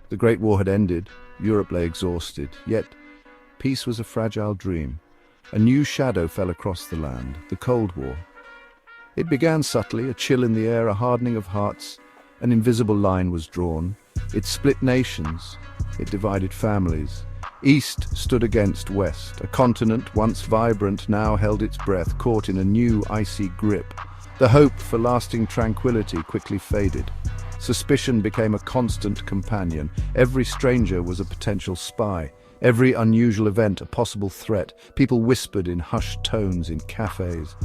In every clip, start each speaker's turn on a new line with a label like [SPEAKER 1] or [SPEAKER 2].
[SPEAKER 1] The Great War had ended, Europe lay exhausted, yet peace was a fragile dream. A new shadow fell across the land, the Cold War. It began subtly, a chill in the air, a hardening of hearts. An invisible line was drawn. It split nations, it divided families. East stood against West. A continent, once vibrant, now held its breath, caught in a new, icy grip. The hope for lasting tranquility quickly faded. Suspicion became a constant companion. Every stranger was a potential spy. Every unusual event a possible threat. People whispered in hushed tones in cafes.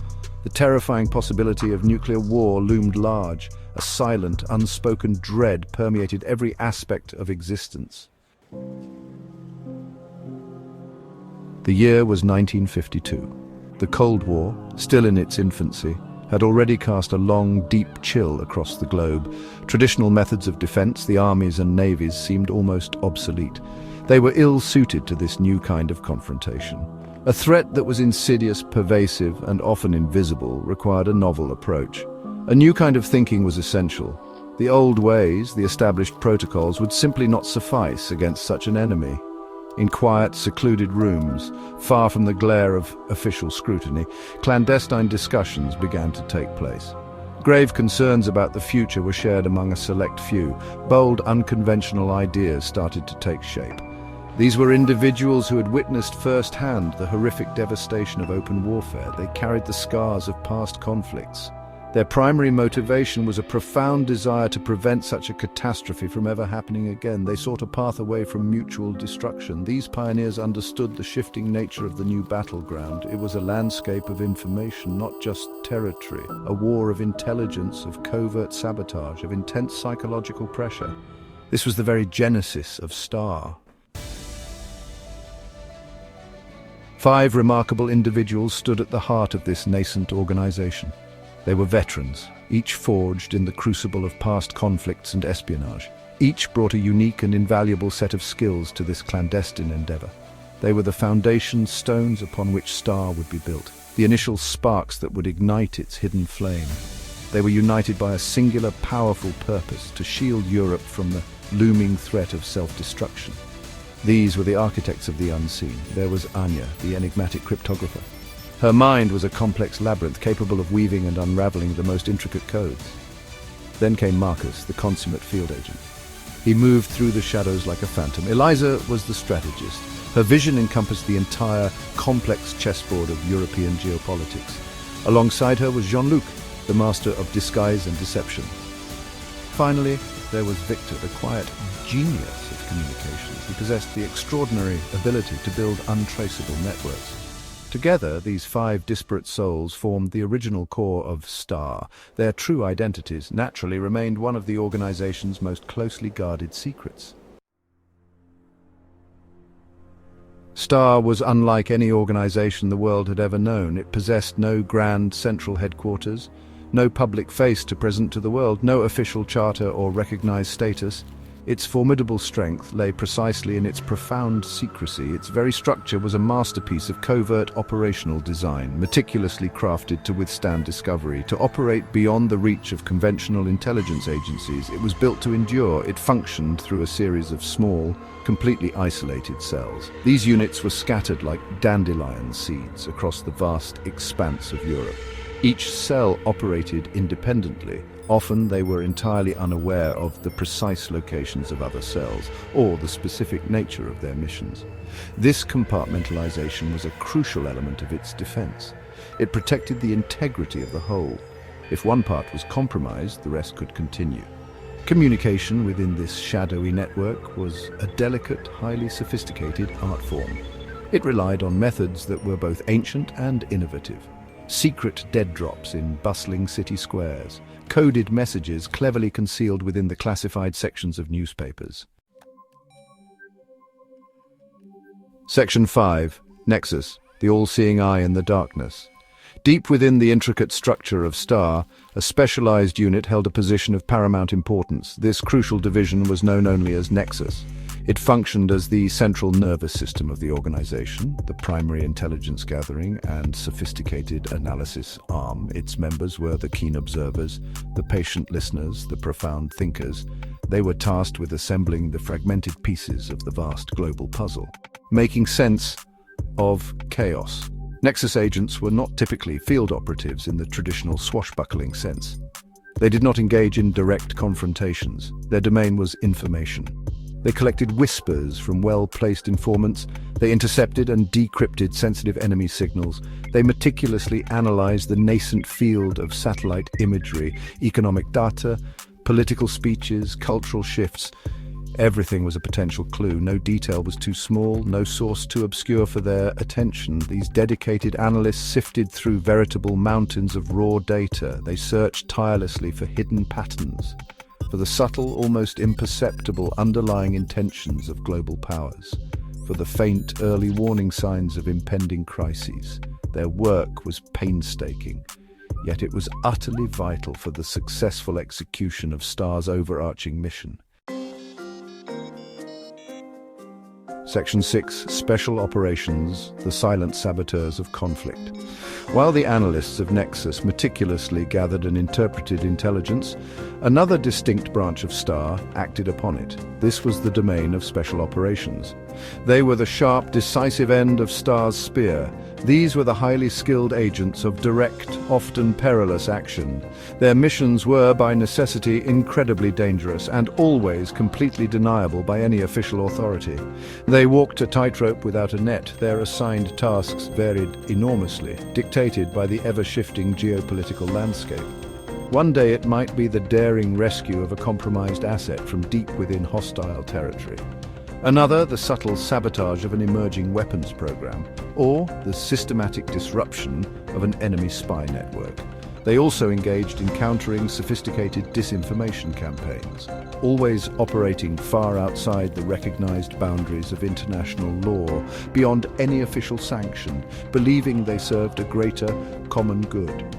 [SPEAKER 1] The terrifying possibility of nuclear war loomed large. A silent, unspoken dread permeated every aspect of existence. The year was 1952. The Cold War, still in its infancy, had already cast a long, deep chill across the globe. Traditional methods of defense, the armies and navies, seemed almost obsolete. They were ill-suited to this new kind of confrontation. A threat that was insidious, pervasive, and often invisible required a novel approach. A new kind of thinking was essential. The old ways, the established protocols, would simply not suffice against such an enemy. In quiet, secluded rooms, far from the glare of official scrutiny, clandestine discussions began to take place. Grave concerns about the future were shared among a select few. Bold, unconventional ideas started to take shape. These were individuals who had witnessed firsthand the horrific devastation of open warfare. They carried the scars of past conflicts. Their primary motivation was a profound desire to prevent such a catastrophe from ever happening again. They sought a path away from mutual destruction. These pioneers understood the shifting nature of the new battleground. It was a landscape of information, not just territory. A war of intelligence, of covert sabotage, of intense psychological pressure. This was the very genesis of S.T.A.R. 5 remarkable individuals stood at the heart of this nascent organization. They were veterans, each forged in the crucible of past conflicts and espionage. Each brought a unique and invaluable set of skills to this clandestine endeavor. They were the foundation stones upon which S.T.A.R. would be built, the initial sparks that would ignite its hidden flame. They were united by a singular, powerful purpose: to shield Europe from the looming threat of self-destruction. These were the architects of the unseen. There was Anya, the enigmatic cryptographer. Her mind was a complex labyrinth capable of weaving and unraveling the most intricate codes. Then came Marcus, the consummate field agent. He moved through the shadows like a phantom. Eliza was the strategist. Her vision encompassed the entire complex chessboard of European geopolitics. Alongside her was Jean-Luc, the master of disguise and deception. Finally, there was Victor, the quiet genius of communications. He possessed the extraordinary ability to build untraceable networks. Together, these 5 disparate souls formed the original core of S.T.A.R. Their true identities naturally remained one of the organization's most closely guarded secrets. S.T.A.R. was unlike any organization the world had ever known. It possessed no grand central headquarters, no public face to present to the world, no official charter or recognized status. Its formidable strength lay precisely in its profound secrecy. Its very structure was a masterpiece of covert operational design, meticulously crafted to withstand discovery, to operate beyond the reach of conventional intelligence agencies. It was built to endure. It functioned through a series of small, completely isolated cells. These units were scattered like dandelion seeds across the vast expanse of Europe. Each cell operated independently. Often they were entirely unaware of the precise locations of other cells or the specific nature of their missions. This compartmentalization was a crucial element of its defense. It protected the integrity of the whole. If one part was compromised, the rest could continue. Communication within this shadowy network was a delicate, highly sophisticated art form. It relied on methods that were both ancient and innovative. Secret dead drops in bustling city squares, coded messages cleverly concealed within the classified sections of newspapers. Section 5. Nexus, the all-seeing eye in the darkness. Deep within the intricate structure of S.T.A.R., a specialized unit held a position of paramount importance. This crucial division was known only as Nexus. It functioned as the central nervous system of the organization, the primary intelligence gathering and sophisticated analysis arm. Its members were the keen observers, the patient listeners, the profound thinkers. They were tasked with assembling the fragmented pieces of the vast global puzzle, making sense of chaos. Nexus agents were not typically field operatives in the traditional swashbuckling sense. They did not engage in direct confrontations. Their domain was information. They collected whispers from well-placed informants. They intercepted and decrypted sensitive enemy signals. They meticulously analyzed the nascent field of satellite imagery, economic data, political speeches, cultural shifts. Everything was a potential clue. No detail was too small, no source too obscure for their attention. These dedicated analysts sifted through veritable mountains of raw data. They searched tirelessly for hidden patterns, for the subtle, almost imperceptible underlying intentions of global powers, for the faint, early warning signs of impending crises. Their work was painstaking, yet it was utterly vital for the successful execution of S.T.A.R's overarching mission. Section 6. Special Operations, the Silent Saboteurs of Conflict. While the analysts of Nexus meticulously gathered and interpreted intelligence, another distinct branch of S.T.A.R acted upon it. This was the domain of Special Operations. They were the sharp, decisive end of S.T.A.R's spear. These were the highly skilled agents of direct, often perilous action. Their missions were, by necessity, incredibly dangerous and always completely deniable by any official authority. They walked a tightrope without a net. Their assigned tasks varied enormously, dictated by the ever-shifting geopolitical landscape. One day it might be the daring rescue of a compromised asset from deep within hostile territory. Another, the subtle sabotage of an emerging weapons program, or the systematic disruption of an enemy spy network. They also engaged in countering sophisticated disinformation campaigns, always operating far outside the recognized boundaries of international law, beyond any official sanction, believing they served a greater common good.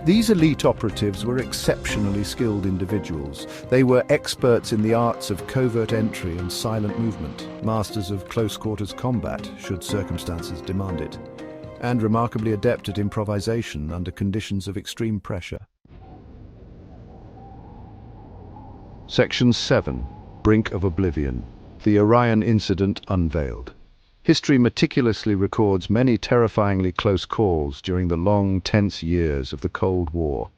[SPEAKER 1] These elite operatives were exceptionally skilled individuals. They were experts in the arts of covert entry and silent movement, masters of close-quarters combat, should circumstances demand it, and remarkably adept at improvisation under conditions of extreme pressure. Section 7. Brink of Oblivion. The Orion Incident unveiled. History meticulously records many terrifyingly close calls during the long, tense years of the Cold War.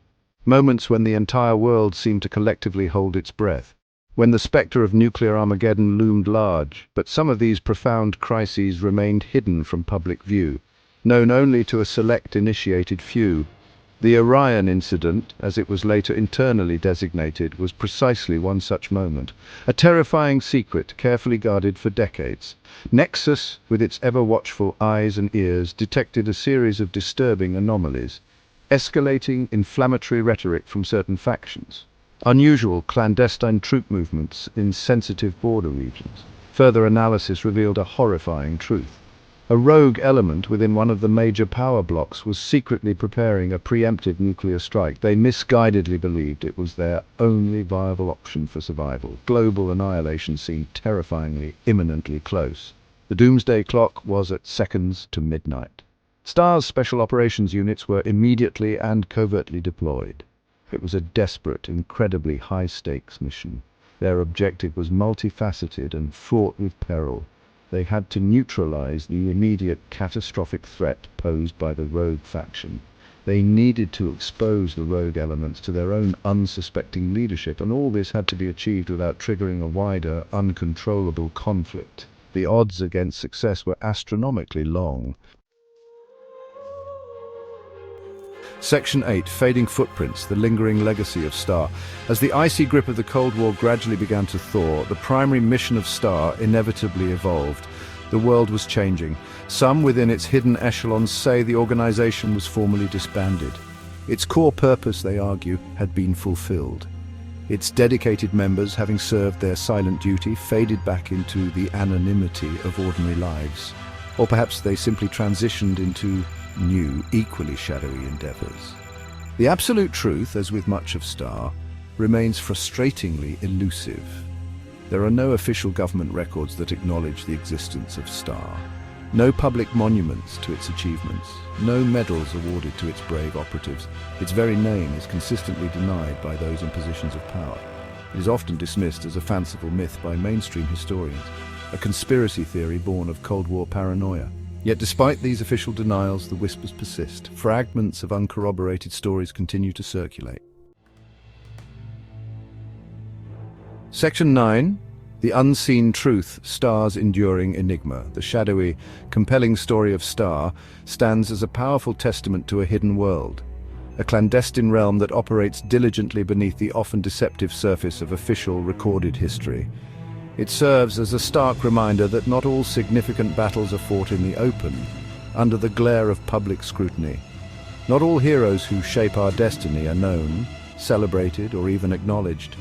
[SPEAKER 1] Moments when the entire world seemed to collectively hold its breath, when the specter of nuclear Armageddon loomed large, but some of these profound crises remained hidden from public view, known only to a select initiated few. The Orion Incident, as it was later internally designated, was precisely one such moment, a terrifying secret carefully guarded for decades. Nexus, with its ever-watchful eyes and ears, detected a series of disturbing anomalies, escalating inflammatory rhetoric from certain factions, unusual clandestine troop movements in sensitive border regions. Further analysis revealed a horrifying truth. A rogue element within one of the major power blocks was secretly preparing a preemptive nuclear strike. They misguidedly believed it was their only viable option for survival. Global annihilation seemed terrifyingly, imminently close. The doomsday clock was at seconds to midnight. S.T.A.R's special operations units were immediately and covertly deployed. It was a desperate, incredibly high-stakes mission. Their objective was multifaceted and fraught with peril. They had to neutralize the immediate catastrophic threat posed by the rogue faction. They needed to expose the rogue elements to their own unsuspecting leadership, and all this had to be achieved without triggering a wider, uncontrollable conflict. The odds against success were astronomically long. Section 8. Fading Footprints, the lingering legacy of S.T.A.R. As the icy grip of the Cold War gradually began to thaw, the primary mission of S.T.A.R. inevitably evolved. The world was changing. Some within its hidden echelons say the organization was formally disbanded. Its core purpose, they argue, had been fulfilled. Its dedicated members, having served their silent duty, faded back into the anonymity of ordinary lives. Or perhaps they simply transitioned into new, equally shadowy endeavors. The absolute truth, as with much of S.T.A.R., remains frustratingly elusive. There are no official government records that acknowledge the existence of S.T.A.R., no public monuments to its achievements, no medals awarded to its brave operatives. Its very name is consistently denied by those in positions of power. It is often dismissed as a fanciful myth by mainstream historians, a conspiracy theory born of Cold War paranoia. Yet despite these official denials, the whispers persist. Fragments of uncorroborated stories continue to circulate. Section 9. The Unseen Truth, S.T.A.R's Enduring Enigma. The shadowy, compelling story of S.T.A.R. stands as a powerful testament to a hidden world, a clandestine realm that operates diligently beneath the often deceptive surface of official, recorded history. It serves as a stark reminder that not all significant battles are fought in the open, under the glare of public scrutiny. Not all heroes who shape our destiny are known, celebrated, or even acknowledged.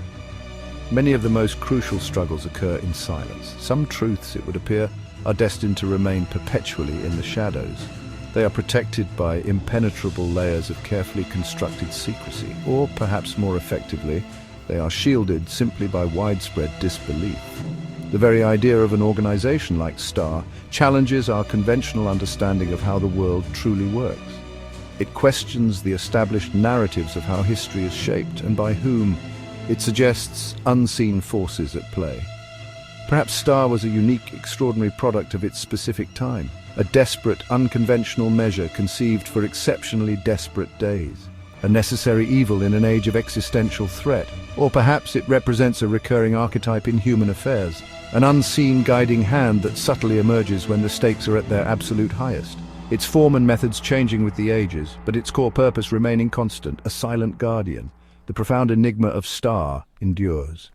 [SPEAKER 1] Many of the most crucial struggles occur in silence. Some truths, it would appear, are destined to remain perpetually in the shadows. They are protected by impenetrable layers of carefully constructed secrecy, or perhaps more effectively, they are shielded simply by widespread disbelief. The very idea of an organization like S.T.A.R. challenges our conventional understanding of how the world truly works. It questions the established narratives of how history is shaped and by whom. It suggests unseen forces at play. Perhaps S.T.A.R. was a unique, extraordinary product of its specific time, a desperate, unconventional measure conceived for exceptionally desperate days, a necessary evil in an age of existential threat. Or perhaps it represents a recurring archetype in human affairs, an unseen guiding hand that subtly emerges when the stakes are at their absolute highest. Its form and methods changing with the ages, but its core purpose remaining constant, a silent guardian. The profound enigma of S.T.A.R. endures.